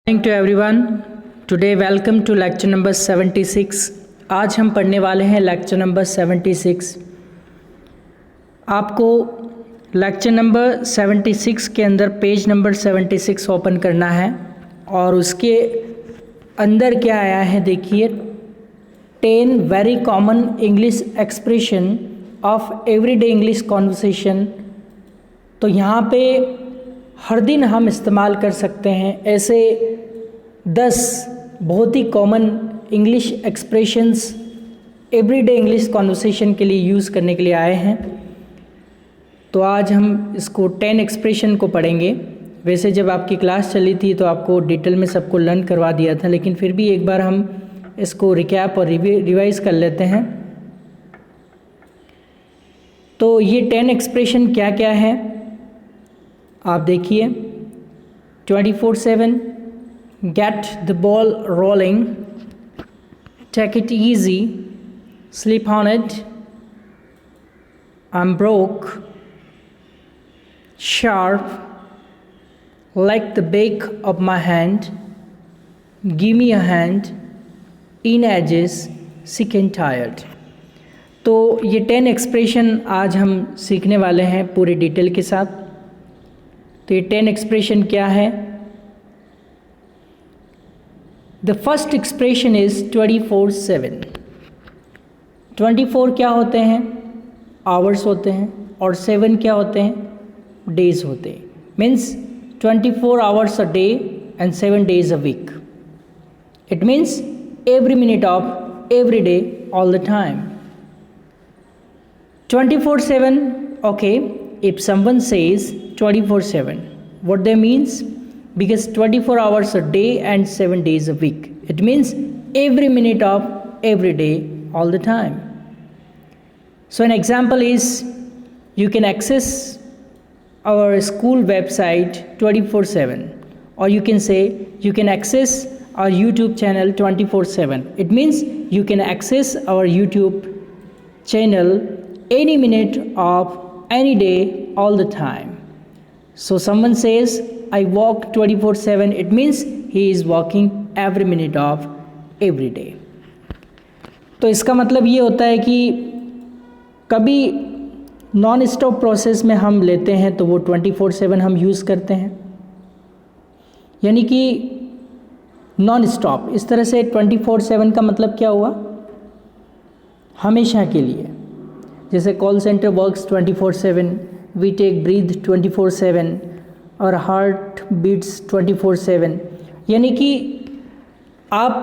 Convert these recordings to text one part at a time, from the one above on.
Morning to everyone. Today welcome to lecture number 76। आज हम पढ़ने वाले हैं लेक्चर नंबर 76। आपको लेक्चर नंबर 76 के अंदर पेज नंबर 76 ओपन करना है और उसके अंदर क्या आया है देखिए, 10 very common English expression of everyday English conversation. तो यहाँ पे हर दिन हम इस्तेमाल कर सकते हैं ऐसे 10 बहुत ही common English expressions everyday English conversation के लिए यूज़ करने के लिए आए हैं। तो आज हम इसको 10 एक्सप्रेशन को पढ़ेंगे। वैसे जब आपकी क्लास चली थी तो आपको डिटेल में सबको लर्न करवा दिया था, लेकिन फिर भी एक बार हम इसको रिकैप और रिवाइज कर लेते हैं। तो ये 10 एक्सप्रेशन क्या क्या है आप देखिए। 24/7, get the ball rolling, take it easy, sleep on it, I'm broke, sharp, like the back of my hand, give me a hand, in edges, sick and tired। तो ये 10 एक्सप्रेशन आज हम सीखने वाले हैं पूरे डिटेल के साथ। तो ये 10 एक्सप्रेशन क्या है? The first expression is 24/7। 24 क्या होते हैं? आवर्स होते हैं, और 7 क्या होते हैं? डेज होते हैं। Means 24 hours a day and 7 days a week. It means every minute of every day all the time. 24/7, okay, if someone says 24/7, what they means? Because 24 hours a day and 7 days a week. It means every minute of every day all the time. So an example is, you can access our school website 24/7, or you can say you can access our YouTube channel 24/7. It means you can access our YouTube channel any minute of any day all the time. So someone says I walk 24/7, it means he is walking every minute of every day. तो इसका मतलब ये होता है कि कभी non stop process में हम लेते हैं तो वो 24/7 हम यूज़ करते हैं, यानी कि नॉन स्टॉप। इस तरह से 24/7 का मतलब क्या हुआ? हमेशा के लिए। जैसे call centre works 24/7, we take breath 24/7 और हार्ट बीट्स 24/7। यानी कि आप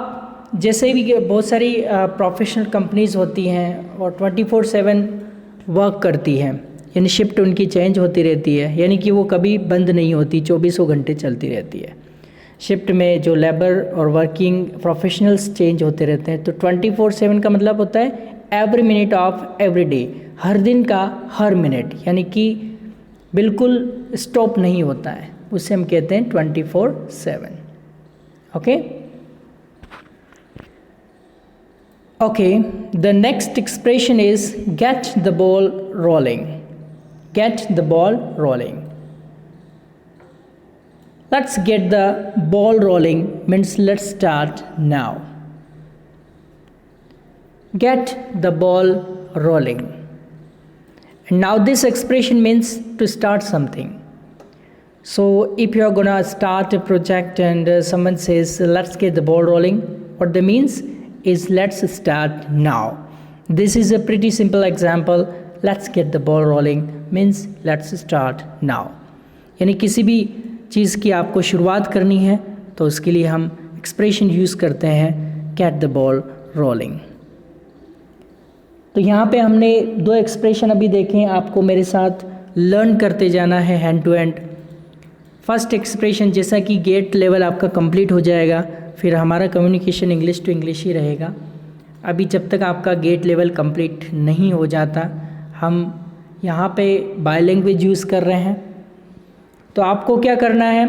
जैसे भी बहुत सारी प्रोफेशनल कंपनीज़ होती हैं और 24/7 वर्क करती हैं, यानी शिफ्ट उनकी चेंज होती रहती है, यानी कि वो कभी बंद नहीं होती, 24 घंटे चलती रहती है। शिफ्ट में जो लेबर और वर्किंग प्रोफेशनल्स चेंज होते रहते हैं। तो 24/7 का मतलब होता है every minute of every day, हर दिन का हर मिनट, यानी कि बिल्कुल स्टॉप नहीं होता है, उसे हम कहते हैं 24/7। Okay okay, the next expression is get the ball rolling. Gate the ball rolling. Let's get the ball rolling means let's start now. Get the ball rolling. And now this expression means to start something. So if you are gonna start a project and someone says let's get the ball rolling, what they means is let's start now. This is a pretty simple example. Let's get the ball rolling means let's start now. यानी किसी भी चीज़ की आपको शुरुआत करनी है तो उसके लिए हम एक्सप्रेशन यूज़ करते हैं get the ball rolling. तो यहाँ पे हमने 2 एक्सप्रेशन अभी देखे हैं, आपको मेरे साथ लर्न करते जाना है hand to hand. First expression जैसा कि गेट लेवल आपका कंप्लीट हो जाएगा, फिर हमारा कम्युनिकेशन इंग्लिश टू इंग्लिश ही रहेगा। अभी जब तक आपका गेट लेवल कंप्लीट नहीं हो जाता, हम यहाँ पे बाय लैंग्वेज यूज़ कर रहे हैं। तो आपको क्या करना है?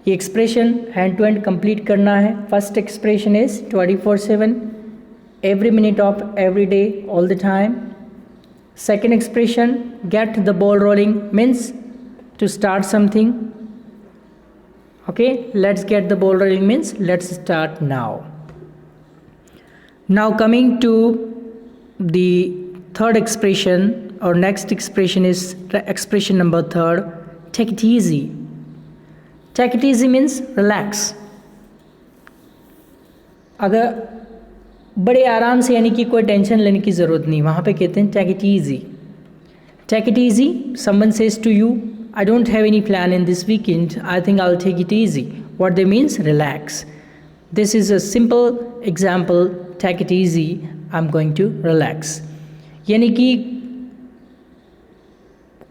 ये expression hand to hand complete करना है। First expression is 24/7, every minute of every day all the time. Second expression, get the ball rolling, means to start something. Okay, let's get the ball rolling means let's start now. Now coming to the third expression, or next expression is expression number third, take it easy. Take it easy means relax. अगर बड़े आराम से, यानी कि कोई tension लेने की ज़रूरत नहीं, वहाँ पे कहते हैं take it easy. Take it easy, someone says to you, I don't have any plan in this weekend, I think I will take it easy. What they means, relax. This is a simple example, take it easy, I am going to relax. यानी कि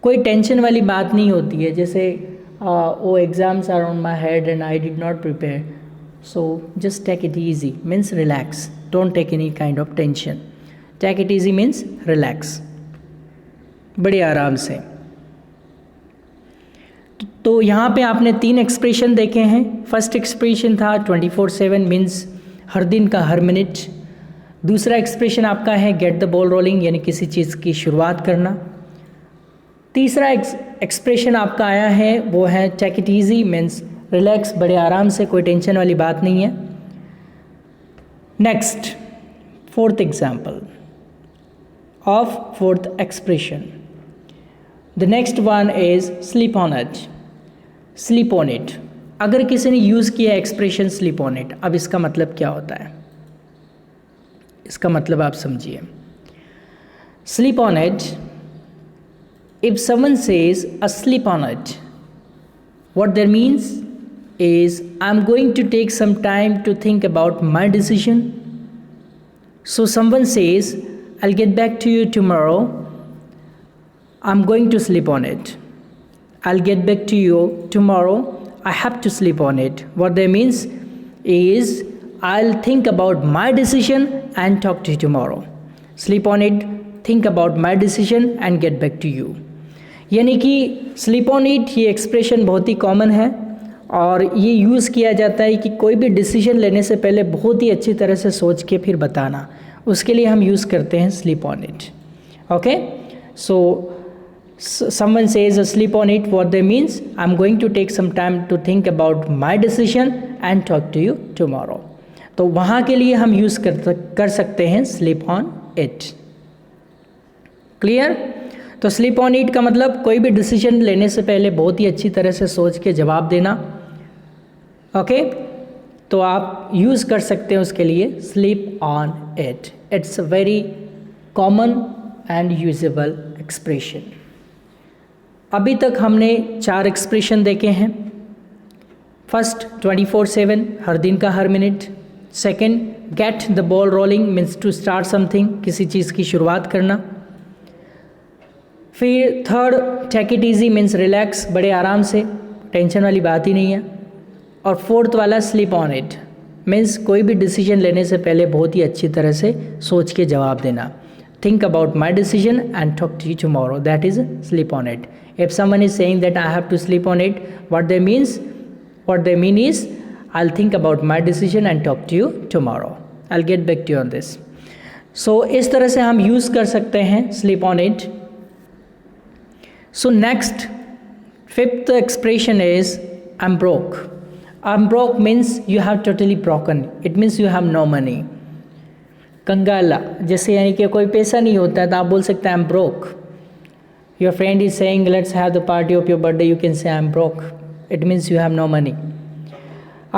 कोई tension वाली बात नहीं होती है, जैसे वो exams are on my head and I did not prepare, so just take it easy means relax, don't take any kind of tension. Take it easy means relax, बड़े आराम से. तो यहाँ पे आपने 3 एक्सप्रेशन देखे हैं. फर्स्ट एक्सप्रेशन था 24/7 मीन्स हर दिन का हर मिनट. दूसरा एक्सप्रेशन आपका है गेट द बॉल रोलिंग, यानी किसी चीज़ की शुरुआत करना. तीसरा एक्सप्रेशन आपका आया है वो है take it easy means relax, बड़े आराम से, कोई टेंशन वाली बात नहीं है. Next, fourth example of fourth expression. The next one is sleep on it. Sleep on it, अगर किसी ने यूज़ किया एक्सप्रेशन स्लीप ऑन इट, अब इसका मतलब क्या होता है, इसका मतलब आप समझिए. Sleep on it, if someone says asleep on it, what that means is I'm going to take some time to think about my decision. So someone says I'll get back to you tomorrow, I'm going to sleep on it. I'll get back to you tomorrow, I have to sleep on it. What that means is I'll think about my decision and talk to you tomorrow. Sleep on it, think about my decision and get back to you. यानी कि sleep on it, ये expression बहुत ही common है और ये use किया जाता है कि कोई भी डिसीजन लेने से पहले बहुत ही अच्छी तरह से सोच के फिर बताना, उसके लिए हम यूज़ करते हैं sleep on it. Okay, so someone says sleep on it, what they means I am going to take some time to think about my decision and talk to you tomorrow. तो वहाँ के लिए हम use कर सकते हैं sleep on it. Clear? तो sleep on it का मतलब कोई भी डिसीजन लेने से पहले बहुत ही अच्छी तरह से सोच के जवाब देना. ओके, तो आप यूज़ कर सकते हैं उसके लिए sleep on it. It's a very common and usable expression. अभी तक हमने 4 एक्सप्रेशन देखे हैं. फर्स्ट 24/7, हर दिन का हर minute. Second, get the ball rolling means to start something, किसी चीज़ की शुरुआत करना. फिर third, take it easy means relax, बड़े आराम से, टेंशन वाली बात ही नहीं है. और फोर्थ वाला स्लीप ऑन इट मीन्स कोई भी डिसीजन लेने से पहले बहुत ही अच्छी तरह से सोच के जवाब देना. Think about my decision and talk to you tomorrow, that is sleep on it. If someone is saying that I have to sleep on it, what they mean is I will think about my decision and talk to you tomorrow, I will get back to you on this. So इस तरह से हम use कर सकते हैं sleep on it. So next, fifth expression is I'm broke. I'm broke means you have totally broken. It means you have no money. कंगाला, जैसे यानी कि कोई पैसा नहीं होता है तो आप बोल सकते हैं I'm broke. Your friend is saying let's have the party of your birthday, you can say I'm broke. It means you have no money.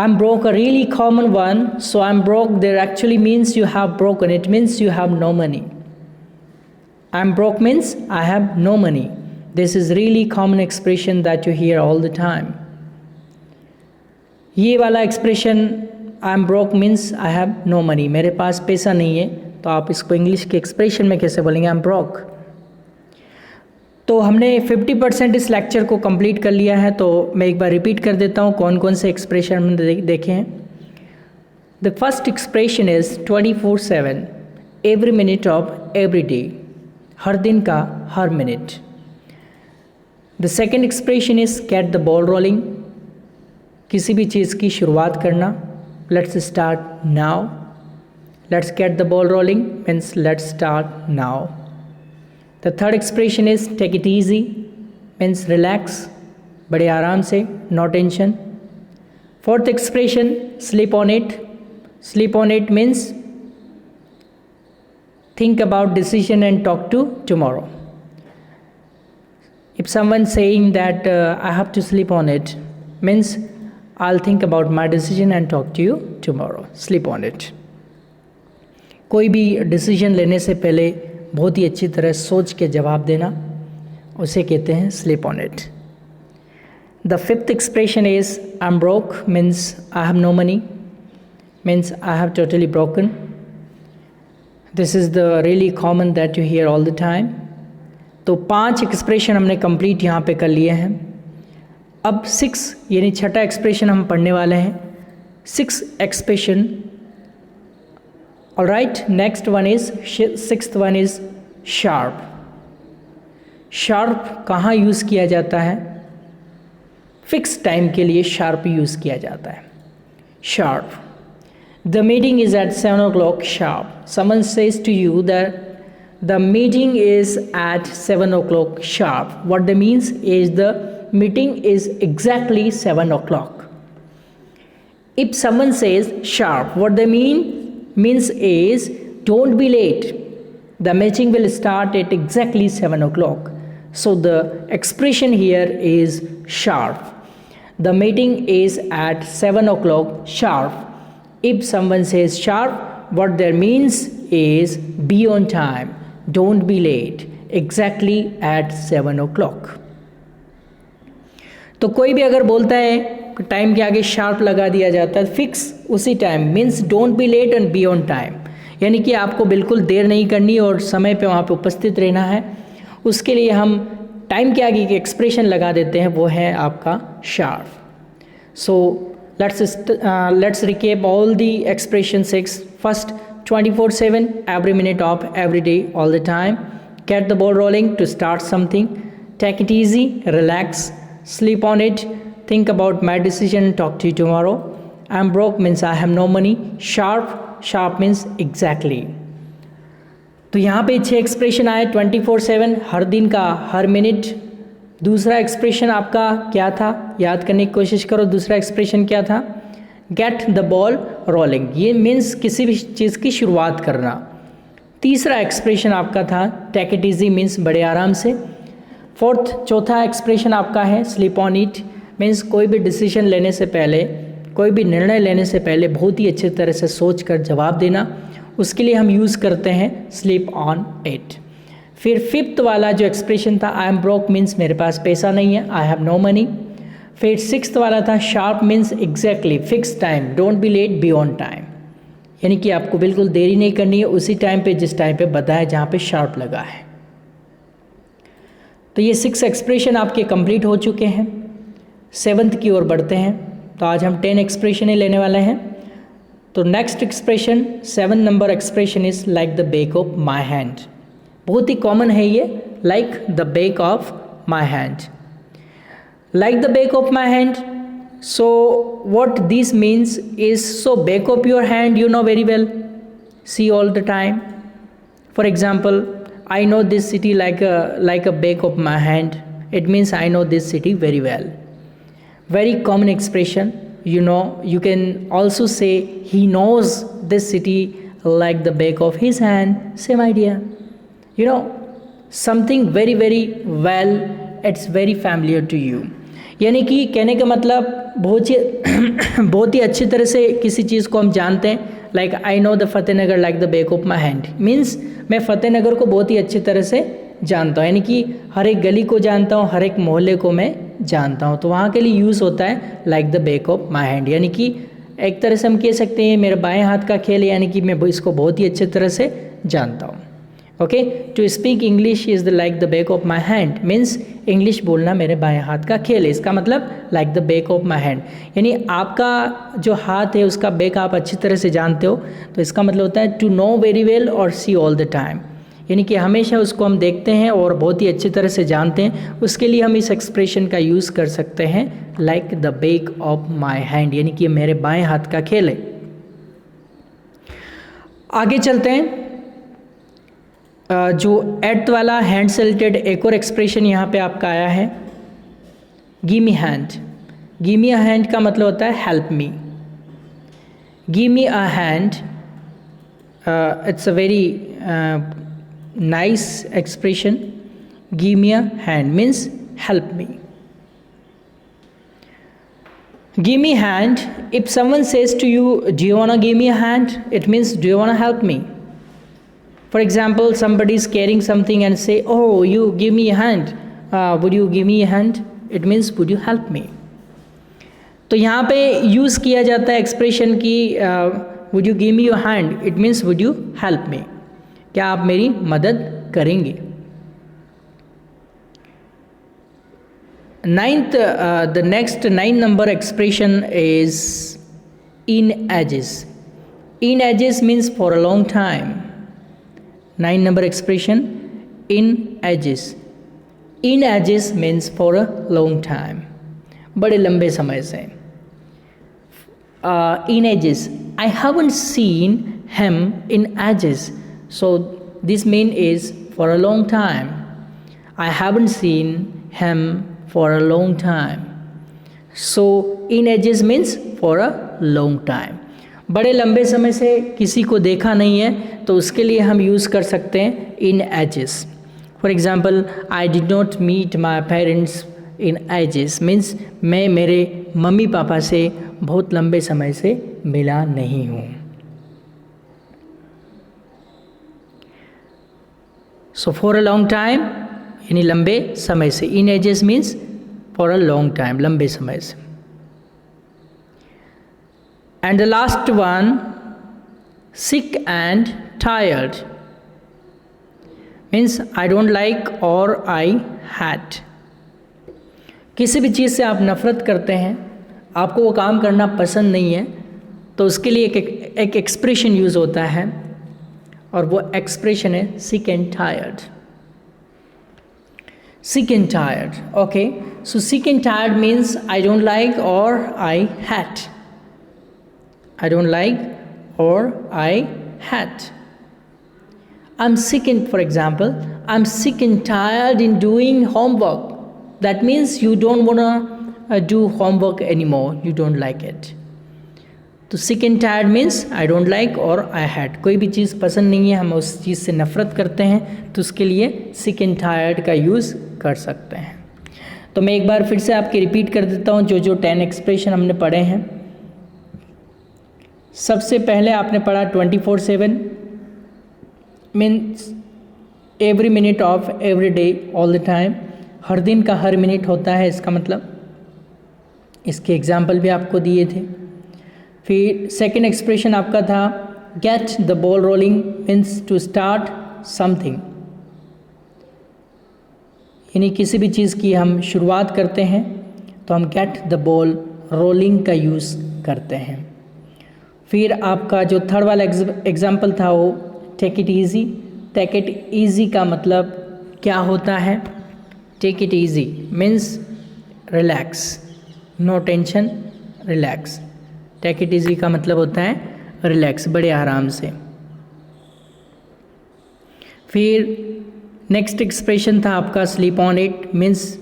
I'm broke, a really common one. So I'm broke there actually means you have broken. It means you have no money. I'm broke means I have no money. This is really common expression that you hear all the time. ये वाला expression I am broke means I have no money, मेरे पास पैसा नहीं है, तो आप इसको इंग्लिश के एक्सप्रेशन में कैसे बोलेंगे, आई एम ब्रोक. तो हमने 50% इस लेक्चर को कंप्लीट कर लिया है, तो मैं एक बार रिपीट कर देता हूँ कौन कौन से एक्सप्रेशन हमने देखे हैं. The first expression is 24/7, every minute of every day, हर दिन का हर minute. The second expression is get the ball rolling, किसी भी चीज़ की शुरुआत करना. Let's start now. Let's get the ball rolling means let's start now. The third expression is take it easy means relax, बड़े आराम से, no tension. Fourth expression, sleep on it. Sleep on it means think about decision and talk to tomorrow. If someone saying that I have to sleep on it, means I'll think about my decision and talk to you tomorrow. Sleep on it. कोई भी decision लेने से पहले बहुत ही अच्छी तरह सोच के जवाब देना, उसे कहते हैं sleep on it. The fifth expression is I'm broke, means I have no money, means I have totally broken. This is the really common that you hear all the time. तो 5 एक्सप्रेशन हमने complete यहाँ पे कर लिए हैं. अब 6 यानी छठा एक्सप्रेशन हम पढ़ने वाले हैं. 6 expression. Alright, next one is, sixth one is sharp. Sharp कहाँ यूज़ किया जाता है? फिक्स टाइम के लिए शार्प यूज़ किया जाता है. Sharp. The meeting is at 7 o'clock sharp. Someone says to you that the meeting is at 7 o'clock sharp. What that means is the meeting is exactly 7 o'clock. If someone says sharp, what they means is don't be late. The meeting will start at exactly 7 o'clock. So the expression here is sharp. The meeting is at 7 o'clock sharp. If someone says sharp, what that means is be on time. Don't be late. Exactly at 7 o'clock. तो कोई भी अगर बोलता है time के आगे sharp लगा दिया जाता है, फिक्स उसी time, means don't be late and be on time. यानी कि आपको बिल्कुल देर नहीं करनी और समय पे वहाँ पे उपस्थित रहना है. उसके लिए हम टाइम के आगे के एक्सप्रेशन लगा देते हैं, वो है आपका sharp. So let's recap all the expression 6. First, 24/7, every minute of every day, all the time. Get the ball rolling to start something. Take it easy, relax. Sleep on it. Think about my decision, talk to you tomorrow. I'm broke means I have no money. Sharp means exactly. तो यहाँ पे 6 expression आए. 24/7 हर दिन का, हर minute. दूसरा expression आपका क्या था? याद करने की कोशिश करो. दूसरा एक्सप्रेशन क्या था? Get the ball rolling. ये मीन्स किसी भी चीज़ की शुरुआत करना. तीसरा एक्सप्रेशन आपका था टेक इट इजी, मीन्स बड़े आराम से. चौथा एक्सप्रेशन आपका है स्लीप ऑन इट, मीन्स कोई भी डिसीजन लेने से पहले, कोई भी निर्णय लेने से पहले बहुत ही अच्छी तरह से सोच कर जवाब देना. उसके लिए हम यूज़ करते हैं स्लीप ऑन इट. फिर फिफ्थ वाला जो एक्सप्रेशन था आई एम ब्रोक, मीन्स मेरे पास पैसा नहीं है, आई हैव नो मनी. फिर सिक्स्थ वाला था sharp, means exactly fix time, don't be late, be on time. यानी कि आपको बिल्कुल देरी नहीं करनी है, उसी टाइम पे जिस टाइम पे बताया जहाँ पे शार्प लगा है. तो ये 6 एक्सप्रेशन आपके कंप्लीट हो चुके हैं. 7th की ओर बढ़ते हैं. तो आज हम 10 एक्सप्रेशन ही लेने वाले हैं. तो next expression 7 number expression is like the back of my hand. बहुत ही कॉमन है ये, like the back of my hand. Like the back of my hand. So what this means is, so back of your hand you know very well, see all the time. For example, I know this city like a back of my hand. It means I know this city very well. Very common expression. You know, you can also say he knows this city like the back of his hand. Same idea. You know, something very very well, it's very familiar to you. यानी कि कहने का मतलब बहुत ही अच्छी तरह से किसी चीज़ को हम जानते हैं. Like I know the Fatehnagar like the back of my hand, means मैं फतेहनगर को बहुत ही अच्छी तरह से जानता हूँ. यानी कि हर एक गली को जानता हूँ, हर एक मोहल्ले को मैं जानता हूँ. तो वहाँ के लिए यूज़ होता है like the back of my hand. यानी कि एक तरह से हम कह सकते हैं मेरे बाएं हाथ का खेल है, यानी कि मैं इसको बहुत ही अच्छी तरह से जानता हूँ. Okay, to speak English is the like the back of my hand, means English बोलना मेरे बाएं हाथ का खेल है. इसका मतलब like the back of my hand, यानी आपका जो हाथ है उसका बैक आप अच्छी तरह से जानते हो. तो इसका मतलब होता है टू नो वेरी वेल और सी ऑल द टाइम, यानी कि हमेशा उसको हम देखते हैं और बहुत ही अच्छी तरह से जानते हैं. उसके लिए हम इस एक्सप्रेशन का यूज़ कर सकते हैं like the back of my hand, यानी कि मेरे बाएं हाथ का खेल है. आगे चलते हैं. जो 8th वाला हैंड से रिलेटेड एक और एक्सप्रेशन यहाँ पे आपका आया है, give me hand. Give me a hand का मतलब होता है help me. Give me a hand, it's a very nice expression. Give me a hand means help me. Give me hand. If someone says to you, do you want to give me a hand? It means, do you want to help me? For example, somebody is carrying something and say, oh, you give me a hand. Would you give me a hand? It means, would you help me? तो यहाँ पे use किया जाता है expression की would you give me your hand. It means would you help me, क्या आप मेरी मदद करेंगे. The next 9 number expression is in ages. In ages means for a long time. 9 number expression in ages. In ages means for a long time, बड़े लंबे समय से. In ages, I haven't seen him in ages. So this mean is for a long time. I haven't seen him for a long time. So in ages means for a long time. बड़े लंबे समय से किसी को देखा नहीं है तो उसके लिए हम यूज़ कर सकते हैं in ages. For example, I did not meet my parents in ages means मैं मेरे मम्मी पापा से बहुत लंबे समय से मिला नहीं हूँ. So for a long time यानी लंबे समय से. In ages means for a long time, लंबे समय से. And the last one, sick and tired means I don't like और आई हैड. किसी भी चीज़ से आप नफ़रत करते हैं, आपको वो काम करना पसंद नहीं है, तो उसके लिए एक एक्सप्रेशन यूज़ होता है और वो एक्सप्रेशन है sick and tired. Sick and tired. Okay, so sick and tired means I don't like और I hate. I don't like और I hate. I'm sick and, for example, I'm sick and tired in doing homework. That means you don't want to do homework anymore. You don't like it. तो sick and tired means I don't like or I had. कोई भी चीज़ पसंद नहीं है, हम उस चीज़ से नफ़रत करते हैं, तो उसके लिए sick and tired का यूज़ कर सकते हैं. तो मैं एक बार फिर से आपके रिपीट कर देता हूँ जो 10 एक्सप्रेशन हमने पढ़े हैं. सबसे पहले आपने पढ़ा 24/7 means every minute of every day all the time. हर दिन का हर मिनट होता है, इसका मतलब. इसके एग्जाम्पल भी आपको दिए थे. फिर सेकंड एक्सप्रेशन आपका था get the ball rolling means to start something, यानी किसी भी चीज़ की हम शुरुआत करते हैं तो हम गेट द बॉल रोलिंग का यूज़ करते हैं. फिर आपका जो थर्ड वाला एग्जाम्पल था वो take it easy. Take it easy का मतलब क्या होता है? Take it easy means relax, no tension, relax. Take it easy का मतलब होता है रिलैक्स, बड़े आराम से. फिर नेक्स्ट एक्सप्रेशन था आपका sleep on it means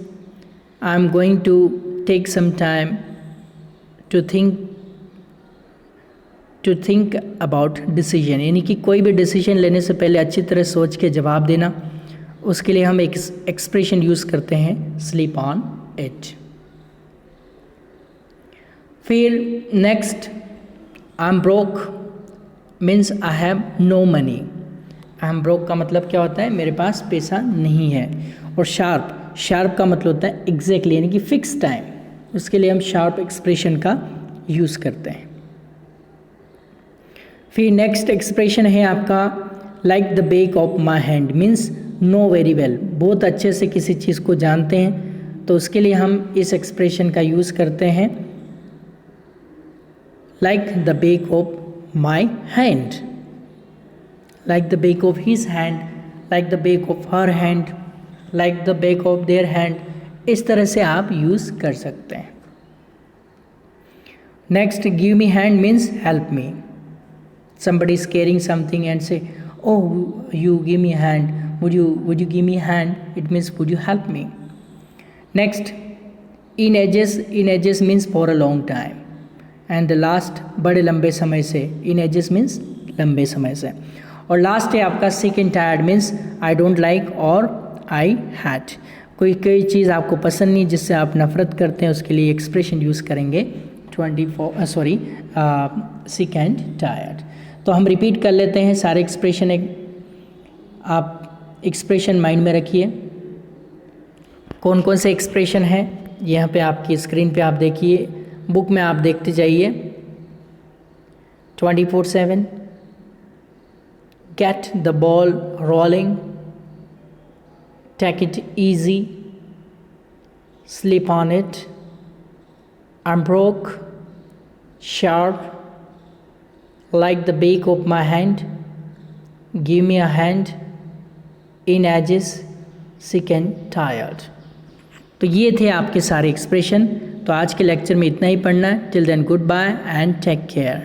I am going to take some time to think about decision, यानी कि कोई भी डिसीजन लेने से पहले अच्छी तरह सोच के जवाब देना. उसके लिए हम एक एक्सप्रेशन यूज़ करते हैं स्लीप ऑन इट. फिर next I am broke means I have no money. I am broke का मतलब क्या होता है? मेरे पास पैसा नहीं है. और शार्प का मतलब होता है एग्जैक्टली, यानी कि फिक्स टाइम. उसके लिए हम शार्प एक्सप्रेशन का यूज़ करते हैं. फिर नेक्स्ट एक्सप्रेशन है आपका like the back of my hand means know very well, बहुत अच्छे से किसी चीज़ को जानते हैं, तो उसके लिए हम इस एक्सप्रेशन का यूज़ करते हैं like the back of my hand. Like the back of his hand, like the back of her hand, like the back of their hand. इस तरह से आप यूज़ कर सकते हैं. Next give me hand means help me. Somebody is carrying something and say, oh, you give me a hand, would you give me a hand? It means would you help me? Next, in ages means for a long time, and the last बड़े लंबे समय से, in ages means लंबे समय से। और last है आपका सिक and tired means I don't like और आई हैट, कोई चीज़ आपको पसंद नहीं जिससे आप नफरत करते हैं, उसके लिए एक्सप्रेशन यूज़ करेंगे सिक एंड टायर्ड। तो हम रिपीट कर लेते हैं सारे एक्सप्रेशन, आप एक्सप्रेशन माइंड में रखिए। कौन कौन से एक्सप्रेशन हैं यहाँ पे आपकी स्क्रीन पे आप देखिए, बुक में आप देखते जाइए। 24/7, get the ball rolling, take it easy, sleep on it, I'm broke, sharp, like the back of my hand, give me a hand, in edges, sick and tired। तो ये थे आपके सारे एक्सप्रेशन। तो आज के लेक्चर में इतना ही पढ़ना है। Till then goodbye and take care.